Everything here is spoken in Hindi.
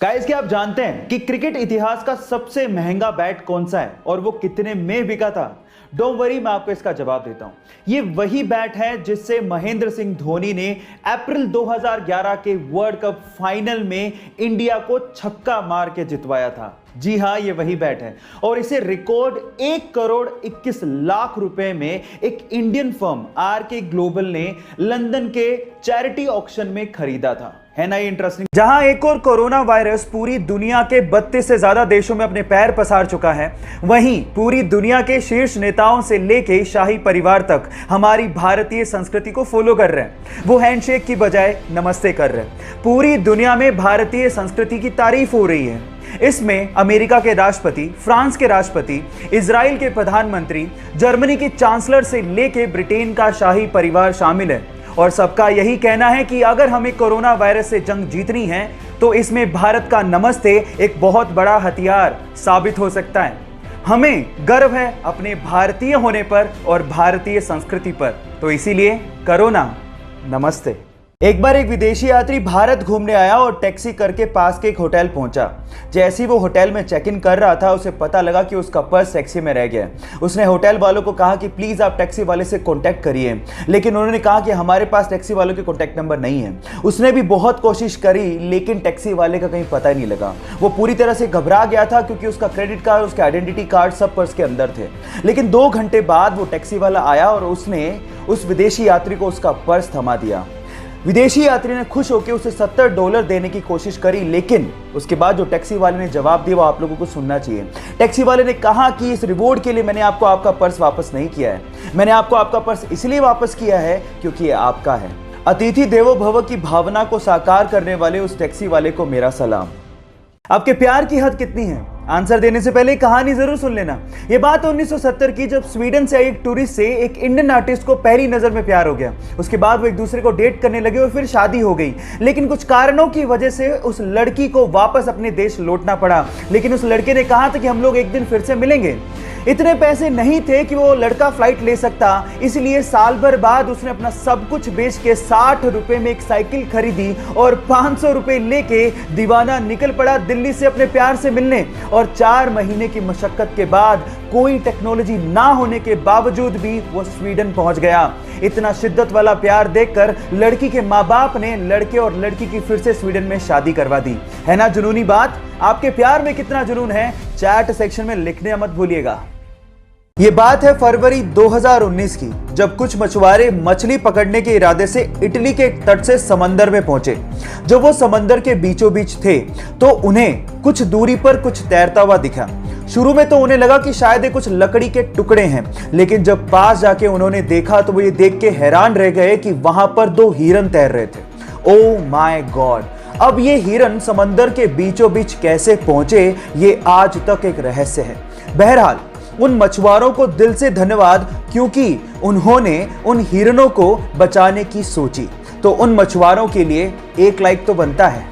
गाइस, क्या आप जानते हैं कि क्रिकेट इतिहास का सबसे महंगा बैट कौन सा है और वो कितने में बिका था? डोंट वरी, मैं आपको इसका जवाब देता हूं। ये वही बैट है जिससे महेंद्र सिंह धोनी ने अप्रैल 2011 के वर्ल्ड कप फाइनल में इंडिया को छक्का मार के जितवाया था। जी हां, ये वही बैट है और इसे रिकॉर्ड 1 करोड़ 21 लाख रुपए में एक इंडियन फर्म आरके ग्लोबल ने लंदन के चैरिटी ऑक्शन में खरीदा था। है ना ये इंटरेस्टिंग? जहां एक और कोरोना वायरस पूरी दुनिया के 32 से ज्यादा देशों में अपने पैर पसार चुका है, वहीं पूरी दुनिया के शीर्ष नेताओं से लेके शाही परिवार तक हमारी भारतीय संस्कृति को फॉलो कर रहे हैं। वो हैंडशेक की बजाय नमस्ते कर रहे हैं। पूरी दुनिया में भारतीय संस्कृति की तारीफ हो रही है। इसमें अमेरिका के राष्ट्रपति, फ्रांस के राष्ट्रपति, इजराइल के प्रधानमंत्री, जर्मनी के चांसलर से लेके ब्रिटेन का शाही परिवार शामिल है और सबका यही कहना है कि अगर हमें कोरोना वायरस से जंग जीतनी है तो इसमें भारत का नमस्ते एक बहुत बड़ा हथियार साबित हो सकता है। हमें गर्व है अपने भारतीय होने पर और भारतीय संस्कृति पर, तो इसीलिए करो ना नमस्ते। एक बार एक विदेशी यात्री भारत घूमने आया और टैक्सी करके पास के एक होटल पहुंचा। जैसे ही वो होटल में चेक इन कर रहा था, उसे पता लगा कि उसका पर्स टैक्सी में रह गया। उसने होटल वालों को कहा कि प्लीज आप टैक्सी वाले से कांटेक्ट करिए, लेकिन उन्होंने कहा कि हमारे पास टैक्सी वालों के कांटेक्ट नंबर नहीं है। उसने भी बहुत कोशिश करी, लेकिन टैक्सी वाले का कहीं पता ही नहीं लगा। वो पूरी तरह से घबरा गया था क्योंकि उसका क्रेडिट कार्ड, उसके आइडेंटिटी कार्ड सब पर्स के अंदर थे। लेकिन 2 घंटे बाद वो टैक्सी वाला आया और उसने उस विदेशी यात्री को उसका पर्स थमा दिया। विदेशी यात्री ने खुश होकर उसे $70 देने की कोशिश करी, लेकिन उसके बाद जो टैक्सी वाले ने जवाब दिया वो आप लोगों को सुनना चाहिए। टैक्सी वाले ने कहा कि इस रिवॉर्ड के लिए मैंने आपको आपका पर्स वापस नहीं किया है। मैंने आपको आपका पर्स इसलिए वापस किया है क्योंकि ये आपका है। अतिथि देवो भव की भावना को साकार करने वाले उस टैक्सी वाले को मेरा सलाम। आपके प्यार की हद कितनी है? आंसर देने से पहले कहानी जरूर सुन लेना। यह बात 1970 की, जब स्वीडन से एक टूरिस्ट से एक इंडियन आर्टिस्ट को पहली नजर में प्यार हो गया। उसके बाद वो एक दूसरे को डेट करने लगे और फिर शादी हो गई। लेकिन कुछ कारणों की वजह से उस लड़की को वापस अपने देश लौटना पड़ा। लेकिन उस लड़के ने कहा था कि हम लोग एक दिन फिर से मिलेंगे। इतने पैसे नहीं थे कि वो लड़का फ्लाइट ले सकता, इसलिए साल भर बाद उसने अपना सब कुछ बेच के 60 रुपए में एक साइकिल खरीदी और 500 रुपए लेके दीवाना निकल पड़ा दिल्ली से अपने प्यार से मिलने। और 4 महीने की मशक्कत के बाद, कोई टेक्नोलॉजी ना होने के बावजूद भी वो स्वीडन पहुंच गया। इतना शिद्दत वाला प्यार देखकर लड़की के माँ बाप ने लड़के और लड़की की फिर से स्वीडन में शादी करवा दी। है ना जुनूनी बात? आपके प्यार में कितना जुनून है, चैट सेक्शन में लिखने मत भूलिएगा। ये बात है फरवरी 2019 की, जब कुछ मछुआरे मछली पकड़ने के इरादे से इटली के तट से समंदर में पहुंचे। जब वो समंदर के बीचों बीच थे तो उन्हें कुछ दूरी पर कुछ तैरता हुआ दिखा। शुरू में तो उन्हें लगा कि शायद ये कुछ लकड़ी के टुकड़े हैं, लेकिन जब पास जाके उन्होंने देखा तो वो ये देख के हैरान रह गए कि वहां पर 2 हिरन तैर रहे थे। Oh my God! अब ये हिरन समंदर के बीचों बीच कैसे पहुंचे, ये आज तक एक रहस्य है। बहरहाल, उन मछुआरों को दिल से धन्यवाद, क्योंकि उन्होंने उन हिरणों को बचाने की सोची। तो उन मछुआरों के लिए 1 लाइक तो बनता है।